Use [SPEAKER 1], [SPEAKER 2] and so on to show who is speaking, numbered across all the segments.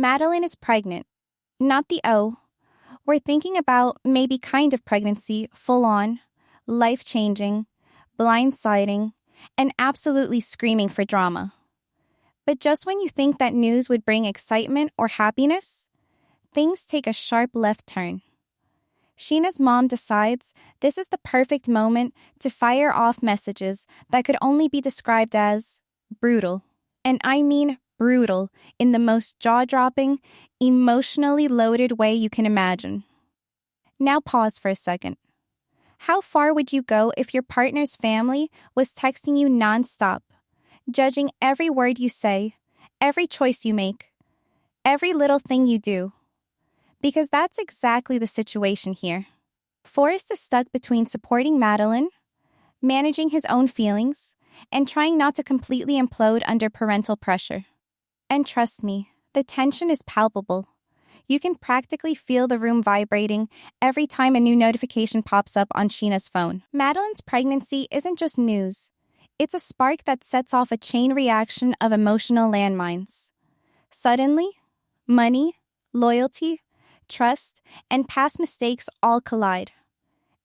[SPEAKER 1] Madeline is pregnant. Not the O. We're thinking about maybe kind of pregnancy, full on, life-changing, blindsiding, and absolutely screaming for drama. But just when you think that news would bring excitement or happiness, things take a sharp left turn. Sheena's mom decides this is the perfect moment to fire off messages that could only be described as brutal. And I mean brutal in the most jaw-dropping, emotionally loaded way you can imagine. Now pause for a second. How far would you go if your partner's family was texting you nonstop, judging every word you say, every choice you make, every little thing you do? Because that's exactly the situation here. Forrest is stuck between supporting Madeline, managing his own feelings, and trying not to completely implode under parental pressure. And trust me, the tension is palpable. You can practically feel the room vibrating every time a new notification pops up on Sheena's phone. Madeline's pregnancy isn't just news. It's a spark that sets off a chain reaction of emotional landmines. Suddenly, money, loyalty, trust, and past mistakes all collide.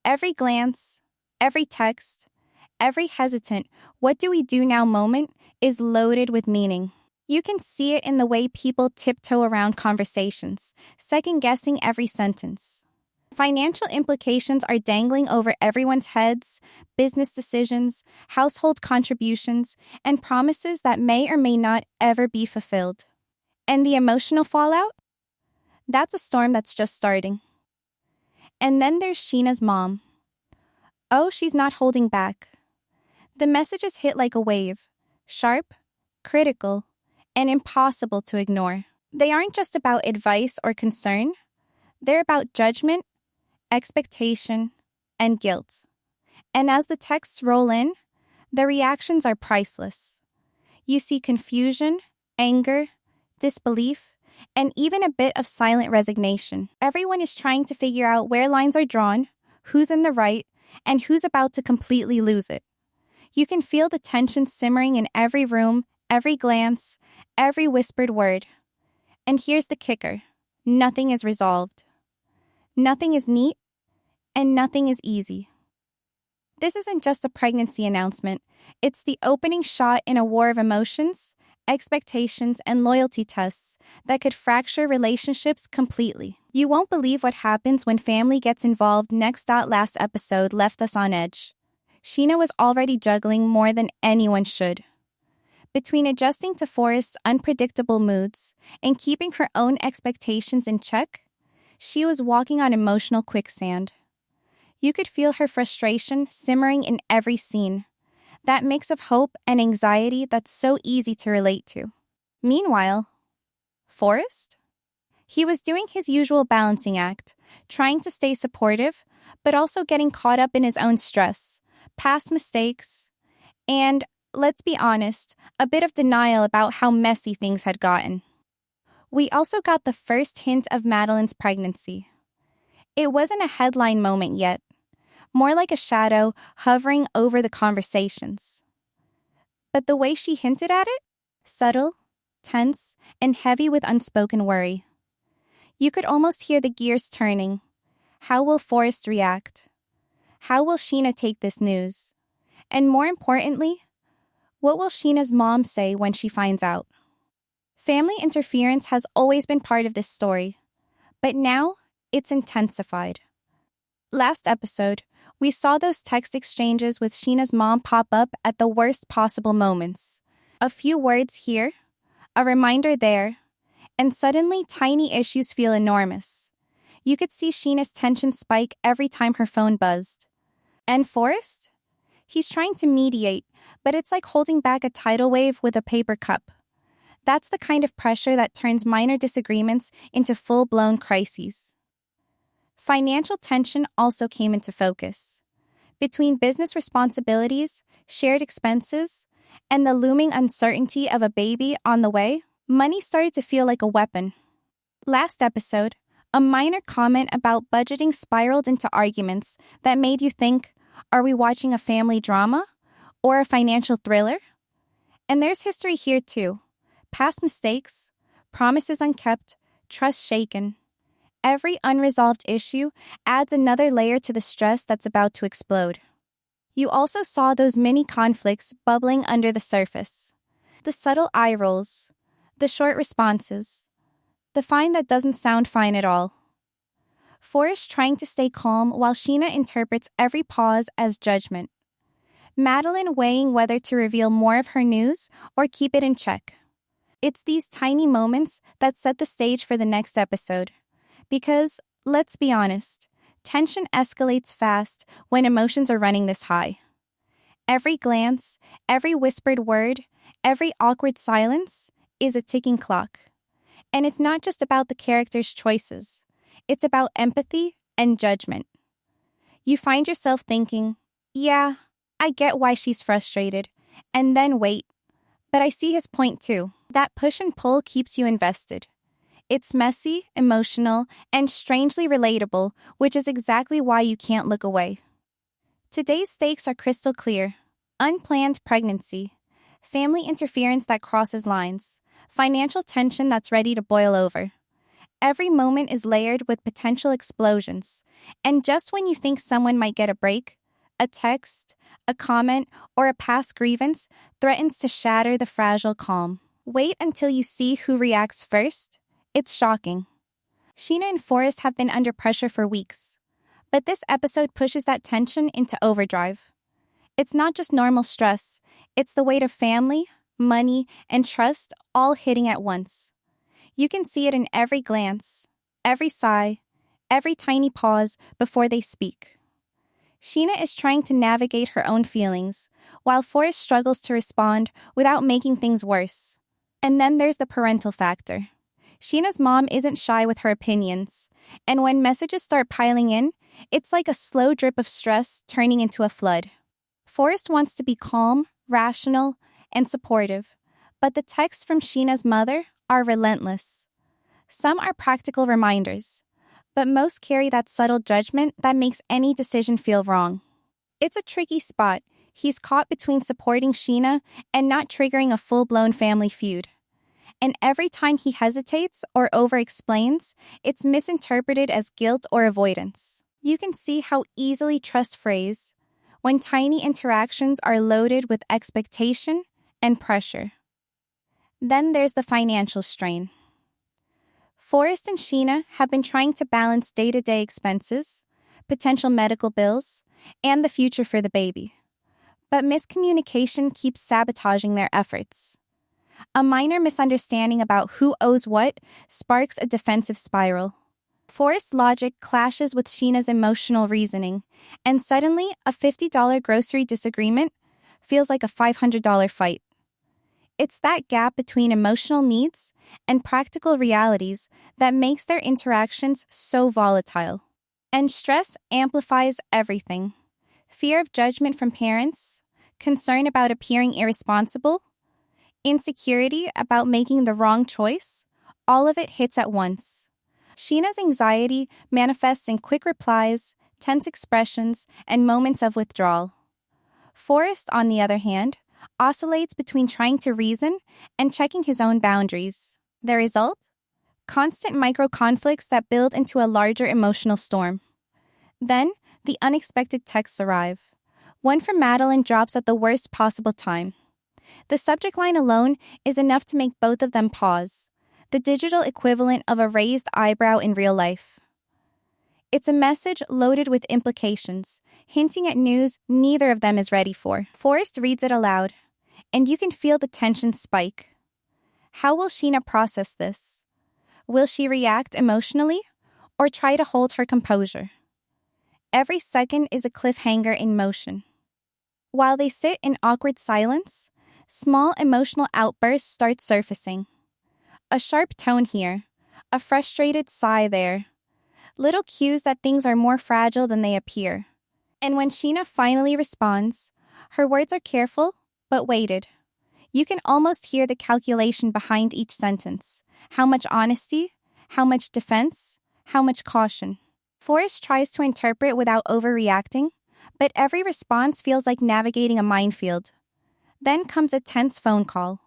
[SPEAKER 1] Every glance, every text, every hesitant "what do we do now" moment is loaded with meaning. You can see it in the way people tiptoe around conversations, second-guessing every sentence. Financial implications are dangling over everyone's heads, business decisions, household contributions, and promises that may or may not ever be fulfilled. And the emotional fallout? That's a storm that's just starting. And then there's Sheena's mom. Oh, she's not holding back. The messages hit like a wave, sharp, critical, and impossible to ignore. They aren't just about advice or concern. They're about judgment, expectation, and guilt. And as the texts roll in, the reactions are priceless. You see confusion, anger, disbelief, and even a bit of silent resignation. Everyone is trying to figure out where lines are drawn, who's in the right, and who's about to completely lose it. You can feel the tension simmering in every room, every glance, every whispered word. And here's the kicker. Nothing is resolved. Nothing is neat, and nothing is easy. This isn't just a pregnancy announcement. It's the opening shot in a war of emotions, expectations, and loyalty tests that could fracture relationships completely. You won't believe what happens when family gets involved next. Last episode left us on edge. Sheena was already juggling more than anyone should. Between adjusting to Forrest's unpredictable moods and keeping her own expectations in check, she was walking on emotional quicksand. You could feel her frustration simmering in every scene, that mix of hope and anxiety that's so easy to relate to. Meanwhile, Forrest? He was doing his usual balancing act, trying to stay supportive, but also getting caught up in his own stress, past mistakes, and, let's be honest, a bit of denial about how messy things had gotten. We also got the first hint of Madeline's pregnancy. It wasn't a headline moment yet, more like a shadow hovering over the conversations. But the way she hinted at it? Subtle, tense, and heavy with unspoken worry. You could almost hear the gears turning. How will Forrest react? How will Sheena take this news? And more importantly, what will Sheena's mom say when she finds out? Family interference has always been part of this story, but now it's intensified. Last episode, we saw those text exchanges with Sheena's mom pop up at the worst possible moments. A few words here, a reminder there, and suddenly tiny issues feel enormous. You could see Sheena's tension spike every time her phone buzzed. And Forrest? He's trying to mediate, but it's like holding back a tidal wave with a paper cup. That's the kind of pressure that turns minor disagreements into full-blown crises. Financial tension also came into focus. Between business responsibilities, shared expenses, and the looming uncertainty of a baby on the way, money started to feel like a weapon. Last episode, a minor comment about budgeting spiraled into arguments that made you think, are we watching a family drama or a financial thriller? And there's history here too. Past mistakes, Promises unkept, trust shaken. Every unresolved issue adds another layer to the stress that's about to explode. You also saw those mini conflicts bubbling under the surface. The subtle eye rolls, the short responses, the fine that doesn't sound fine at all. Forrest trying to stay calm while Sheena interprets every pause as judgment. Madeline weighing whether to reveal more of her news or keep it in check. It's these tiny moments that set the stage for the next episode. Because, let's be honest, tension escalates fast when emotions are running this high. Every glance, every whispered word, every awkward silence is a ticking clock. And it's not just about the characters' choices. It's about empathy and judgment. You find yourself thinking, yeah, I get why she's frustrated. And then wait. But I see his point too. That push and pull keeps you invested. It's messy, emotional, and strangely relatable, which is exactly why you can't look away. Today's stakes are crystal clear. Unplanned pregnancy, family interference that crosses lines, financial tension that's ready to boil over. Every moment is layered with potential explosions, and just when you think someone might get a break, a text, a comment, or a past grievance threatens to shatter the fragile calm. Wait until you see who reacts first. It's shocking. Sheena and Forrest have been under pressure for weeks, but this episode pushes that tension into overdrive. It's not just normal stress, it's the weight of family, money, and trust all hitting at once. You can see it in every glance, every sigh, every tiny pause before they speak. Sheena is trying to navigate her own feelings, while Forrest struggles to respond without making things worse. And then there's the parental factor. Sheena's mom isn't shy with her opinions, and when messages start piling in, it's like a slow drip of stress turning into a flood. Forrest wants to be calm, rational, and supportive, but the texts from Sheena's mother are relentless. Some are practical reminders, but most carry that subtle judgment that makes any decision feel wrong. It's a tricky spot. He's caught between supporting Sheena and not triggering a full-blown family feud. And every time he hesitates or over-explains, it's misinterpreted as guilt or avoidance. You can see how easily trust frays when tiny interactions are loaded with expectation and pressure. Then there's the financial strain. Forrest and Sheena have been trying to balance day-to-day expenses, potential medical bills, and the future for the baby. But miscommunication keeps sabotaging their efforts. A minor misunderstanding about who owes what sparks a defensive spiral. Forrest's logic clashes with Sheena's emotional reasoning, and suddenly a $50 grocery disagreement feels like a $500 fight. It's that gap between emotional needs and practical realities that makes their interactions so volatile. And stress amplifies everything. Fear of judgment from parents, concern about appearing irresponsible, insecurity about making the wrong choice, all of it hits at once. Sheena's anxiety manifests in quick replies, tense expressions, and moments of withdrawal. Forrest, on the other hand, oscillates between trying to reason and checking his own boundaries. The result? Constant micro-conflicts that build into a larger emotional storm. Then, the unexpected texts arrive. One from Madeline drops at the worst possible time. The subject line alone is enough to make both of them pause, the digital equivalent of a raised eyebrow in real life. It's a message loaded with implications, hinting at news neither of them is ready for. Forrest reads it aloud, and you can feel the tension spike. How will Sheena process this? Will she react emotionally, or try to hold her composure? Every second is a cliffhanger in motion. While they sit in awkward silence, small emotional outbursts start surfacing. A sharp tone here, a frustrated sigh there. Little cues that things are more fragile than they appear. And when Sheena finally responds, her words are careful, but weighted. You can almost hear the calculation behind each sentence. How much honesty, how much defense, how much caution. Forrest tries to interpret without overreacting, but every response feels like navigating a minefield. Then comes a tense phone call.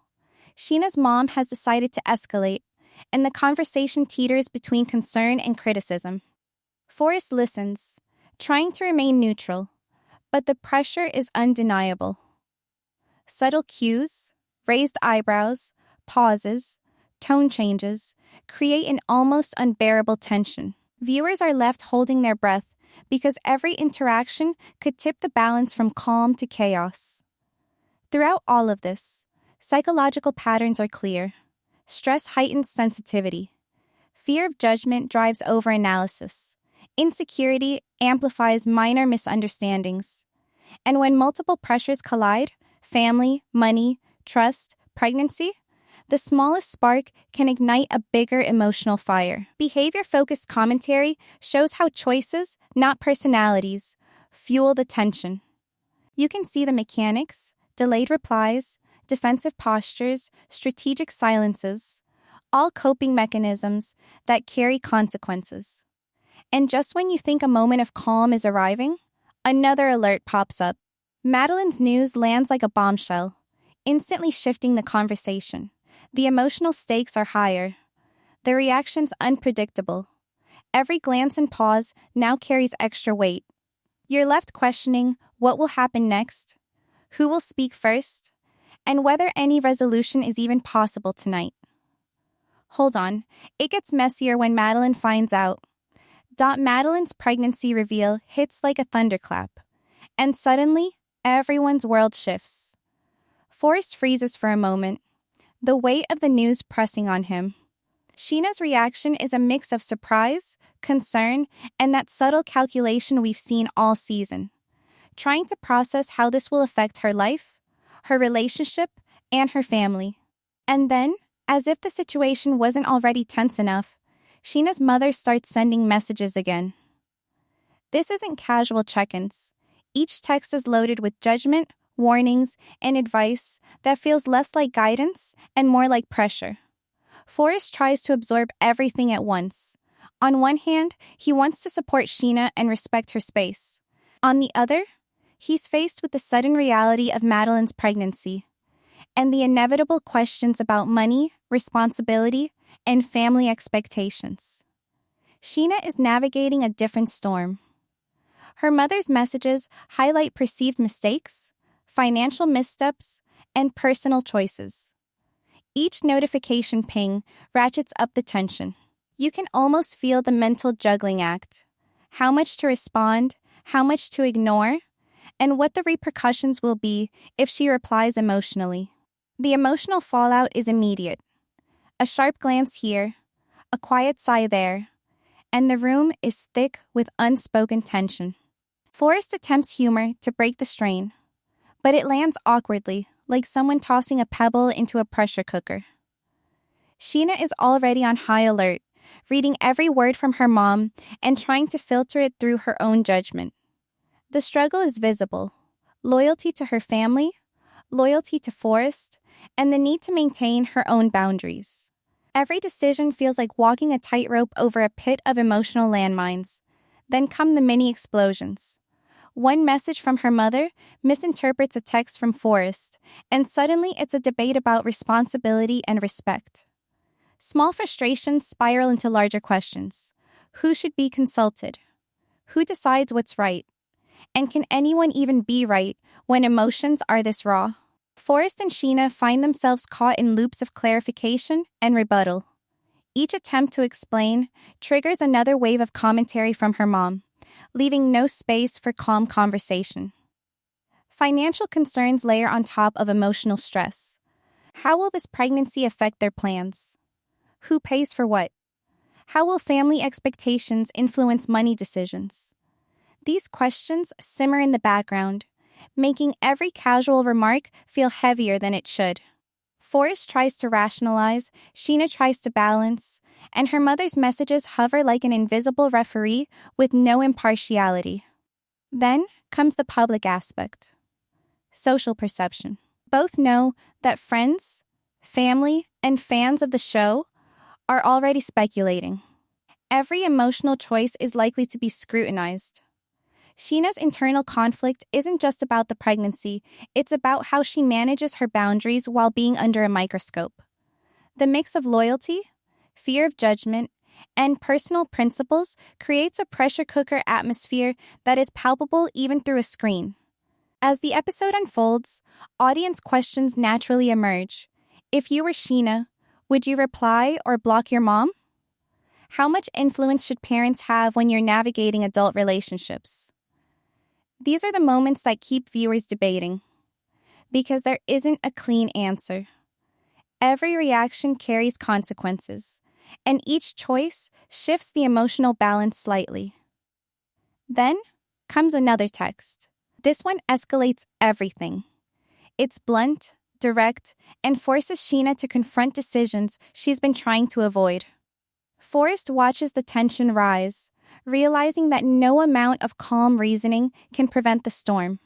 [SPEAKER 1] Sheena's mom has decided to escalate, and the conversation teeters between concern and criticism. Forrest listens, trying to remain neutral, but the pressure is undeniable. Subtle cues, raised eyebrows, pauses, tone changes create an almost unbearable tension. Viewers are left holding their breath because every interaction could tip the balance from calm to chaos. Throughout all of this, psychological patterns are clear. Stress heightens sensitivity. Fear of judgment drives overanalysis. Insecurity amplifies minor misunderstandings. And when multiple pressures collide, family, money, trust, pregnancy, the smallest spark can ignite a bigger emotional fire. Behavior-focused commentary shows how choices, not personalities, fuel the tension. You can see the mechanics, delayed replies, defensive postures, strategic silences, all coping mechanisms that carry consequences. And just when you think a moment of calm is arriving, another alert pops up. Madeline's news lands like a bombshell, instantly shifting the conversation. The emotional stakes are higher. The reactions unpredictable. Every glance and pause now carries extra weight. You're left questioning what will happen next, who will speak first, and whether any resolution is even possible tonight. Hold on, it gets messier when Madeline finds out. Madeline's pregnancy reveal hits like a thunderclap, and suddenly, everyone's world shifts. Forrest freezes for a moment, the weight of the news pressing on him. Sheena's reaction is a mix of surprise, concern, and that subtle calculation we've seen all season, trying to process how this will affect her life, her relationship, and her family. And then, as if the situation wasn't already tense enough, Sheena's mother starts sending messages again. This isn't casual check-ins. Each text is loaded with judgment, warnings, and advice that feels less like guidance and more like pressure. Forrest tries to absorb everything at once. On one hand, he wants to support Sheena and respect her space. On the other, he's faced with the sudden reality of Madeline's pregnancy and the inevitable questions about money, responsibility, and family expectations. Sheena is navigating a different storm. Her mother's messages highlight perceived mistakes, financial missteps, and personal choices. Each notification ping ratchets up the tension. You can almost feel the mental juggling act. How much to respond, how much to ignore, and what the repercussions will be if she replies emotionally. The emotional fallout is immediate. A sharp glance here, a quiet sigh there, and the room is thick with unspoken tension. Forrest attempts humor to break the strain, but it lands awkwardly, like someone tossing a pebble into a pressure cooker. Sheena is already on high alert, reading every word from her mom and trying to filter it through her own judgment. The struggle is visible: loyalty to her family, loyalty to Forrest, and the need to maintain her own boundaries. Every decision feels like walking a tightrope over a pit of emotional landmines. Then come the mini explosions. One message from her mother misinterprets a text from Forrest, and suddenly it's a debate about responsibility and respect. Small frustrations spiral into larger questions. Who should be consulted? Who decides what's right? And can anyone even be right when emotions are this raw? Forrest and Sheena find themselves caught in loops of clarification and rebuttal. Each attempt to explain triggers another wave of commentary from her mom, leaving no space for calm conversation. Financial concerns layer on top of emotional stress. How will this pregnancy affect their plans? Who pays for what? How will family expectations influence money decisions? These questions simmer in the background, making every casual remark feel heavier than it should. Forrest tries to rationalize, Sheena tries to balance, and her mother's messages hover like an invisible referee with no impartiality. Then comes the public aspect. Social perception. Both know that friends, family, and fans of the show are already speculating. Every emotional choice is likely to be scrutinized. Sheena's internal conflict isn't just about the pregnancy, it's about how she manages her boundaries while being under a microscope. The mix of loyalty, fear of judgment, and personal principles creates a pressure cooker atmosphere that is palpable even through a screen. As the episode unfolds, audience questions naturally emerge. If you were Sheena, would you reply or block your mom? How much influence should parents have when you're navigating adult relationships? These are the moments that keep viewers debating, because there isn't a clean answer. Every reaction carries consequences, and each choice shifts the emotional balance slightly. Then comes another text. This one escalates everything. It's blunt, direct, and forces Sheena to confront decisions she's been trying to avoid. Forrest watches the tension rise, realizing that no amount of calm reasoning can prevent the storm.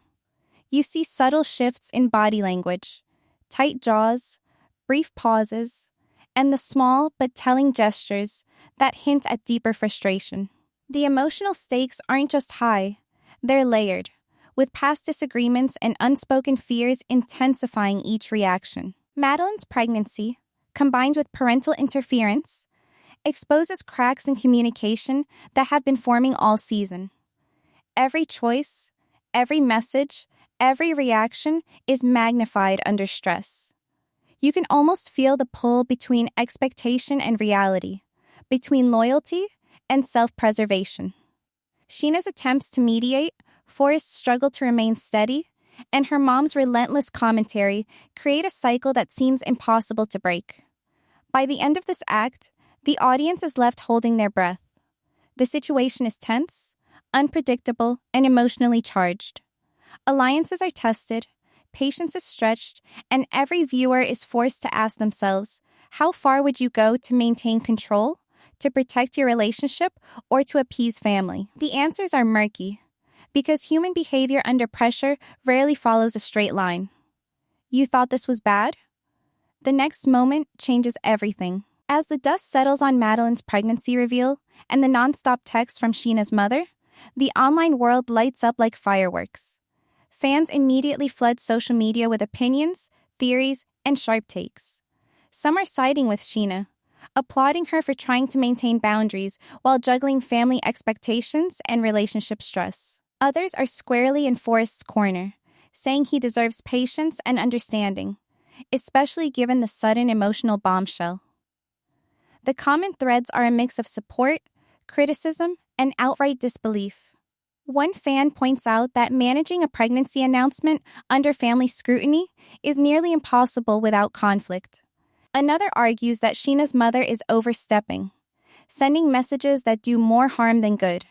[SPEAKER 1] You see subtle shifts in body language, tight jaws, brief pauses, and the small but telling gestures that hint at deeper frustration. The emotional stakes aren't just high, they're layered, with past disagreements and unspoken fears intensifying each reaction. Madeline's pregnancy, combined with parental interference, exposes cracks in communication that have been forming all season. Every choice, every message, every reaction is magnified under stress. You can almost feel the pull between expectation and reality, between loyalty and self-preservation. Sheena's attempts to mediate, Forrest's struggle to remain steady, and her mom's relentless commentary create a cycle that seems impossible to break. By the end of this act, the audience is left holding their breath. The situation is tense, unpredictable, and emotionally charged. Alliances are tested, patience is stretched, and every viewer is forced to ask themselves, how far would you go to maintain control, to protect your relationship, or to appease family? The answers are murky, because human behavior under pressure rarely follows a straight line. You thought this was bad? The next moment changes everything. As the dust settles on Madeline's pregnancy reveal and the nonstop texts from Sheena's mother, the online world lights up like fireworks. Fans immediately flood social media with opinions, theories, and sharp takes. Some are siding with Sheena, applauding her for trying to maintain boundaries while juggling family expectations and relationship stress. Others are squarely in Forrest's corner, saying he deserves patience and understanding, especially given the sudden emotional bombshell. The comment threads are a mix of support, criticism, and outright disbelief. One fan points out that managing a pregnancy announcement under family scrutiny is nearly impossible without conflict. Another argues that Sheena's mother is overstepping, sending messages that do more harm than good.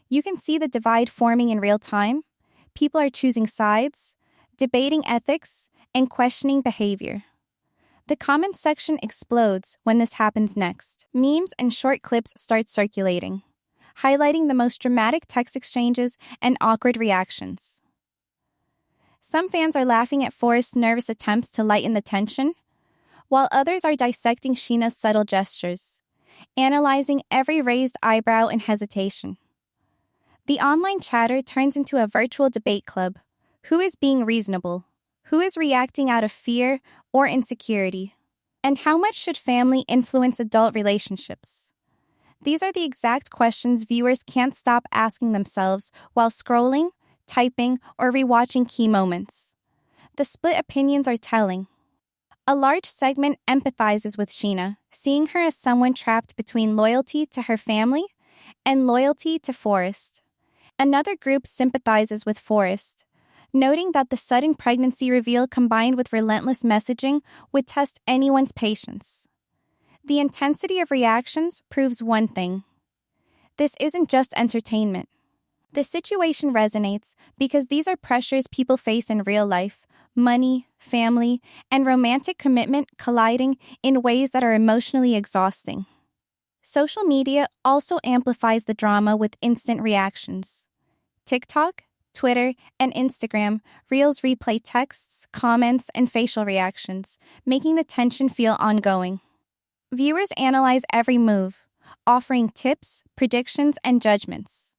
[SPEAKER 1] You can see the divide forming in real time. People are choosing sides, debating ethics, and questioning behavior. The comments section explodes when this happens next. Memes and short clips start circulating, highlighting the most dramatic text exchanges and awkward reactions. Some fans are laughing at Forrest's nervous attempts to lighten the tension, while others are dissecting Sheena's subtle gestures, analyzing every raised eyebrow and hesitation. The online chatter turns into a virtual debate club. Who is being reasonable? Who is reacting out of fear or insecurity? And how much should family influence adult relationships? These are the exact questions viewers can't stop asking themselves while scrolling, typing, or rewatching key moments. The split opinions are telling. A large segment empathizes with Sheena, seeing her as someone trapped between loyalty to her family and loyalty to Forrest. Another group sympathizes with Forrest, noting that the sudden pregnancy reveal combined with relentless messaging would test anyone's patience. The intensity of reactions proves one thing. This isn't just entertainment. The situation resonates because these are pressures people face in real life: money, family, and romantic commitment colliding in ways that are emotionally exhausting. Social media also amplifies the drama with instant reactions. TikTok, Twitter, and Instagram Reels replay texts, comments, and facial reactions, making the tension feel ongoing. Viewers analyze every move, offering tips, predictions, and judgments.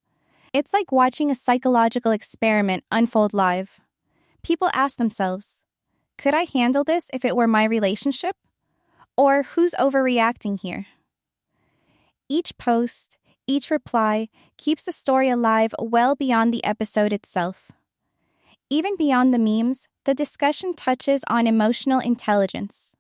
[SPEAKER 1] It's like watching a psychological experiment unfold live. People ask themselves, could I handle this if it were my relationship? Or who's overreacting here? Each post, each reply keeps the story alive well beyond the episode itself. Even beyond the memes, the discussion touches on emotional intelligence.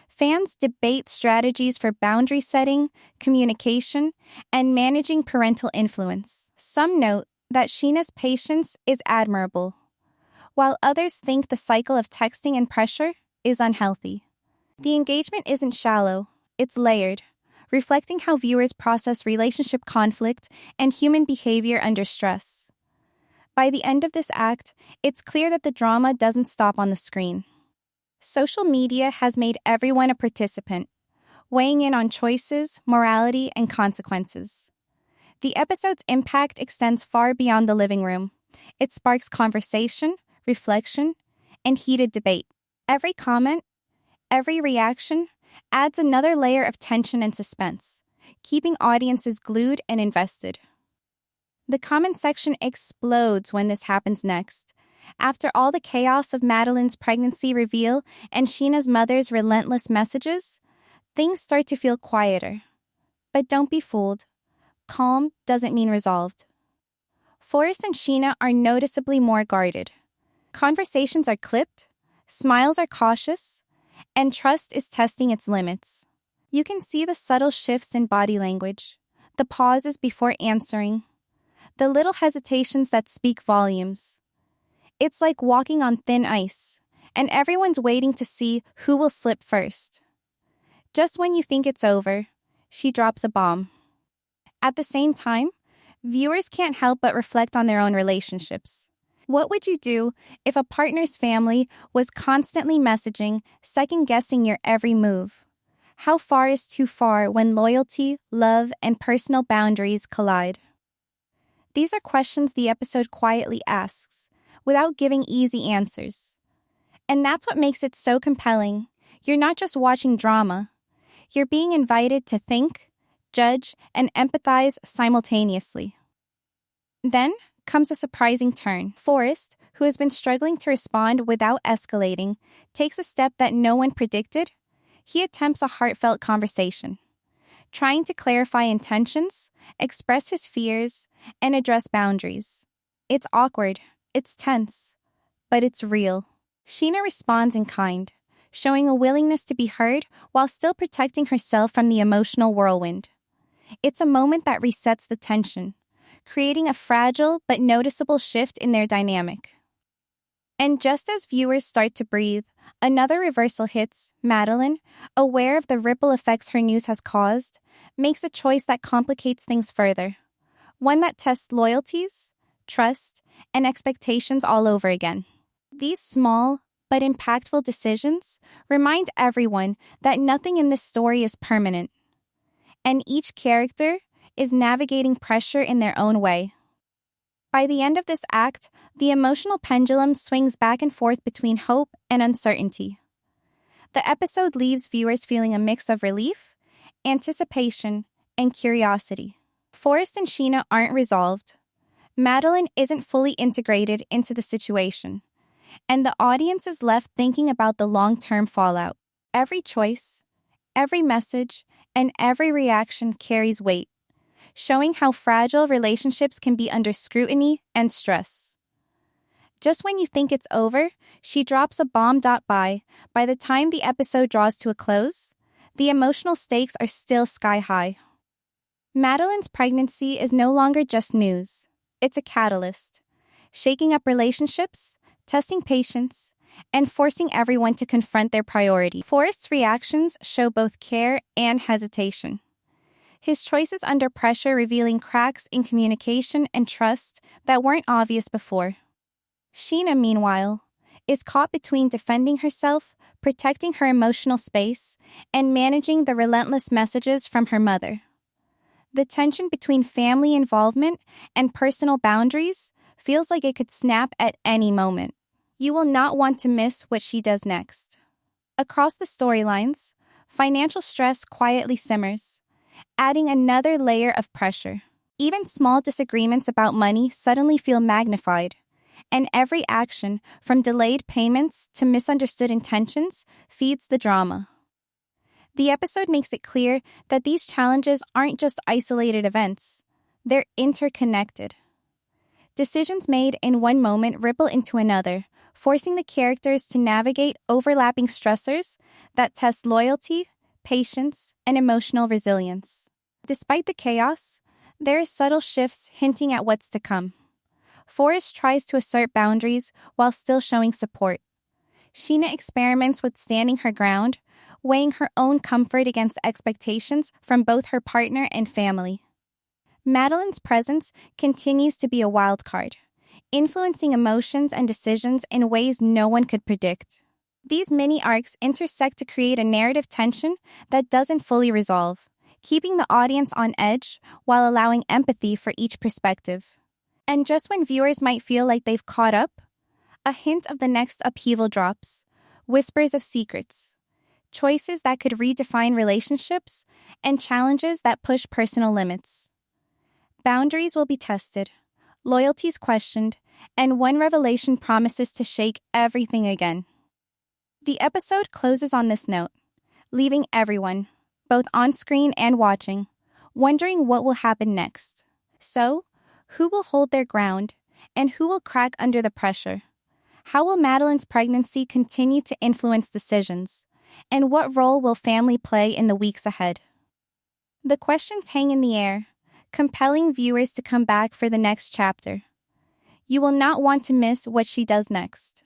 [SPEAKER 1] Fans debate strategies for boundary setting, communication, and managing parental influence. Some note that Sheena's patience is admirable, while others think the cycle of texting and pressure is unhealthy. The engagement isn't shallow, it's layered, reflecting how viewers process relationship conflict and human behavior under stress. By the end of this act, it's clear that the drama doesn't stop on the screen. Social media has made everyone a participant, weighing in on choices, morality, and consequences. The episode's impact extends far beyond the living room. It sparks conversation, reflection, and heated debate. Every comment, every reaction, adds another layer of tension and suspense, keeping audiences glued and invested. The comment section explodes when this happens next. After all the chaos of Madeline's pregnancy reveal and Sheena's mother's relentless messages, things start to feel quieter. But don't be fooled. Calm doesn't mean resolved. Forrest and Sheena are noticeably more guarded. Conversations are clipped, smiles are cautious, and trust is testing its limits. You can see the subtle shifts in body language, the pauses before answering, the little hesitations that speak volumes. It's like walking on thin ice, and everyone's waiting to see who will slip first. Just when you think it's over, she drops a bomb. At the same time, viewers can't help but reflect on their own relationships. What would you do if a partner's family was constantly messaging, second-guessing your every move? How far is too far when loyalty, love, and personal boundaries collide? These are questions the episode quietly asks, without giving easy answers. And that's what makes it so compelling. You're not just watching drama. You're being invited to think, judge, and empathize simultaneously. Then comes a surprising turn. Forrest, who has been struggling to respond without escalating, takes a step that no one predicted. He attempts a heartfelt conversation, trying to clarify intentions, express his fears, and address boundaries. It's awkward, it's tense, but it's real. Sheena responds in kind, showing a willingness to be heard while still protecting herself from the emotional whirlwind. It's a moment that resets the tension, creating a fragile but noticeable shift in their dynamic. And just as viewers start to breathe, another reversal hits. Madeline, aware of the ripple effects her news has caused, makes a choice that complicates things further. One that tests loyalties, trust, and expectations all over again. These small but impactful decisions remind everyone that nothing in this story is permanent, and each character is navigating pressure in their own way. By the end of this act, the emotional pendulum swings back and forth between hope and uncertainty. The episode leaves viewers feeling a mix of relief, anticipation, and curiosity. Forrest and Sheena aren't resolved. Madeline isn't fully integrated into the situation, and the audience is left thinking about the long-term fallout. Every choice, every message, and every reaction carries weight, showing how fragile relationships can be under scrutiny and stress. Just when you think it's over, she drops a bomb. By the time the episode draws to a close, the emotional stakes are still sky high. Madeline's pregnancy is no longer just news. It's a catalyst, shaking up relationships, testing patience, and forcing everyone to confront their priority. Forrest's reactions show both care and hesitation. His choices under pressure revealing cracks in communication and trust that weren't obvious before. Sheena, meanwhile, is caught between defending herself, protecting her emotional space, and managing the relentless messages from her mother. The tension between family involvement and personal boundaries feels like it could snap at any moment. You will not want to miss what she does next. Across the storylines, financial stress quietly simmers, adding another layer of pressure. Even small disagreements about money suddenly feel magnified, and every action, from delayed payments to misunderstood intentions, feeds the drama. The episode makes it clear that these challenges aren't just isolated events, they're interconnected. Decisions made in one moment ripple into another, forcing the characters to navigate overlapping stressors that test loyalty, patience, and emotional resilience. Despite the chaos, there are subtle shifts hinting at what's to come. Forrest tries to assert boundaries while still showing support. Sheena experiments with standing her ground, weighing her own comfort against expectations from both her partner and family. Madeline's presence continues to be a wild card, influencing emotions and decisions in ways no one could predict. These mini arcs intersect to create a narrative tension that doesn't fully resolve, keeping the audience on edge while allowing empathy for each perspective. And just when viewers might feel like they've caught up, a hint of the next upheaval drops, whispers of secrets, choices that could redefine relationships, and challenges that push personal limits. Boundaries will be tested, loyalties questioned, and one revelation promises to shake everything again. The episode closes on this note, leaving everyone, both on screen and watching, wondering what will happen next. So, who will hold their ground, and who will crack under the pressure? How will Madeline's pregnancy continue to influence decisions? And what role will family play in the weeks ahead? The questions hang in the air, compelling viewers to come back for the next chapter. You will not want to miss what she does next.